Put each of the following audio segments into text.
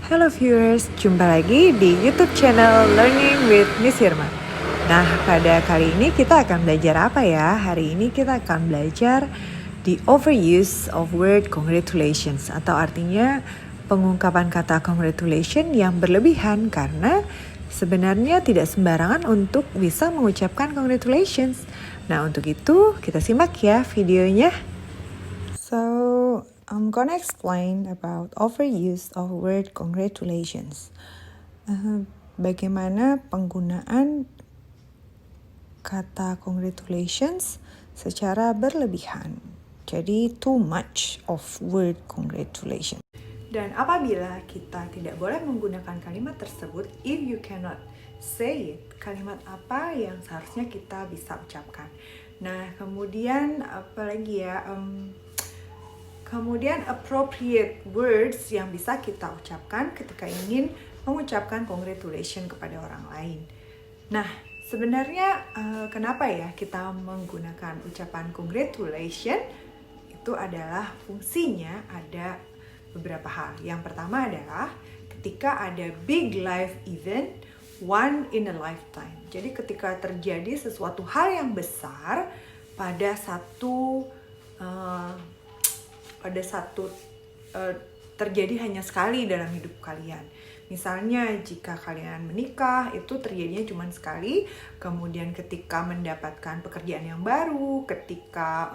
Halo viewers, jumpa lagi di YouTube channel Learning with Miss Irma. Nah, pada kali ini kita akan belajar apa ya? Hari ini kita akan belajar the overuse of word congratulations, atau artinya pengungkapan kata congratulation yang berlebihan karena sebenarnya tidak sembarangan untuk bisa mengucapkan congratulations. Nah, untuk itu kita simak ya videonya. So, I'm gonna explain about overuse of word congratulations. Bagaimana penggunaan kata congratulations secara berlebihan. Jadi too much of word congratulations. Dan apabila kita tidak boleh menggunakan kalimat tersebut, if you cannot say it, kalimat apa yang seharusnya kita bisa ucapkan. Nah, kemudian apalagi ya, kemudian appropriate words yang bisa kita ucapkan ketika ingin mengucapkan congratulation kepada orang lain. Nah, sebenarnya kenapa ya kita menggunakan ucapan congratulation? Itu adalah fungsinya ada beberapa hal. Yang pertama adalah ketika ada big life event, one in a lifetime. Jadi ketika terjadi sesuatu hal yang besar pada satu terjadi hanya sekali dalam hidup kalian. Misalnya jika kalian menikah, itu terjadinya cuma sekali. Kemudian ketika mendapatkan pekerjaan yang baru, ketika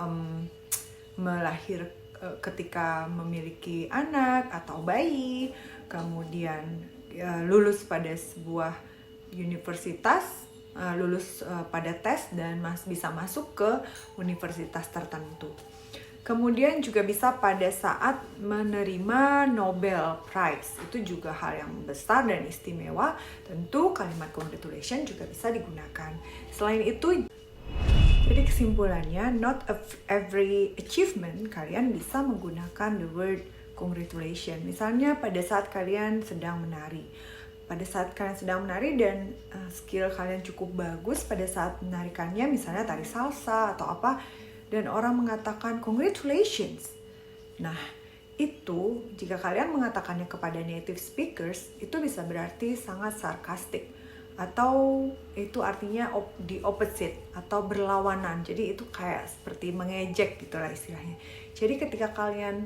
ketika memiliki anak atau bayi, kemudian lulus pada sebuah universitas, lulus pada tes dan bisa masuk ke universitas tertentu. Kemudian juga bisa pada saat menerima Nobel Prize. Itu juga hal yang besar dan istimewa. Tentu kalimat congratulations juga bisa digunakan. Selain itu, jadi kesimpulannya, not every achievement kalian bisa menggunakan the word congratulations. Misalnya pada saat kalian sedang menari. Pada saat kalian sedang menari dan skill kalian cukup bagus pada saat menarikannya, misalnya tari salsa atau apa, dan orang mengatakan congratulations. Nah, itu jika kalian mengatakannya kepada native speakers, itu bisa berarti sangat sarkastik. Atau itu artinya the opposite atau berlawanan. Jadi itu kayak seperti mengejek gitulah istilahnya. Jadi ketika kalian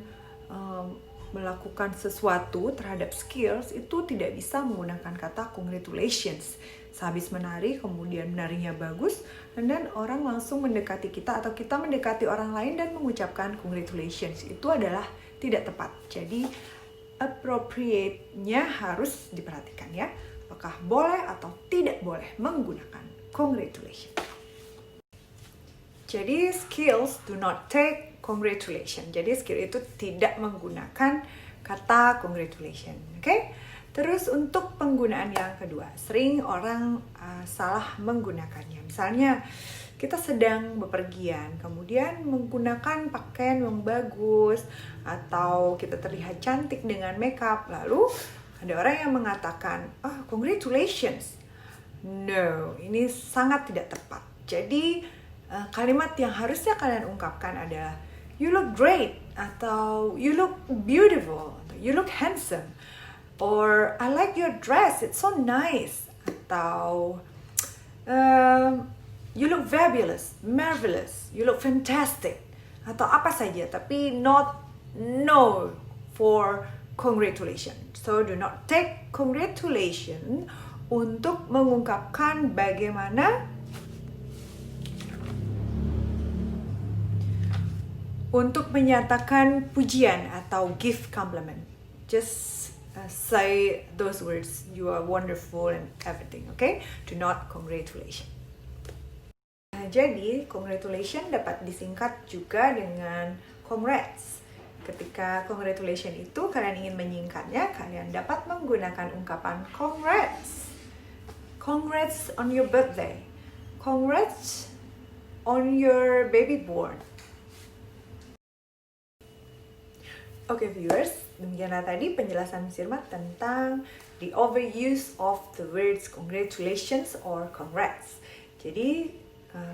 melakukan sesuatu terhadap skills, itu tidak bisa menggunakan kata congratulations. Sehabis menari, kemudian menarinya bagus, dan orang langsung mendekati kita atau kita mendekati orang lain dan mengucapkan congratulations. Itu adalah tidak tepat. Jadi appropriate-nya harus diperhatikan ya. Apakah boleh atau tidak boleh menggunakan congratulations. Jadi skills do not take congratulations. Jadi skill itu tidak menggunakan kata congratulations. Oke? Terus untuk penggunaan yang kedua, sering orang salah menggunakannya. Misalnya kita sedang bepergian, kemudian menggunakan pakaian yang bagus atau kita terlihat cantik dengan makeup, lalu ada orang yang mengatakan, congratulations. No, ini sangat tidak tepat. Jadi kalimat yang harusnya kalian ungkapkan adalah you look great, atau you look beautiful, atau you look handsome, or I like your dress, it's so nice, atau you look fabulous, marvelous, you look fantastic, atau apa saja, tapi no for congratulations. So do not take congratulations untuk mengungkapkan bagaimana untuk menyatakan pujian atau give compliment. Just say those words, you are wonderful and everything, okay? Do not congratulations. Jadi congratulations dapat disingkat juga dengan congrats. Ketika congratulations itu kalian ingin menyingkatnya, kalian dapat menggunakan ungkapan congrats. Congrats on your birthday. Congrats on your baby born. Oke viewers, demikianlah tadi penjelasan Miss Irma tentang the overuse of the words congratulations or congrats. Jadi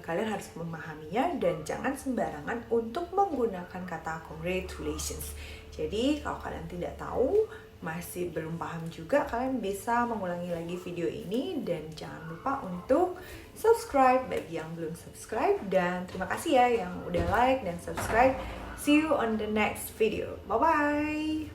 kalian harus memahaminya dan jangan sembarangan untuk menggunakan kata congratulations. Jadi kalau kalian tidak tahu masih belum paham juga, kalian bisa mengulangi lagi video ini. Dan jangan lupa untuk subscribe bagi yang belum subscribe. Dan terima kasih ya yang udah like dan subscribe. See you on the next video. Bye-bye.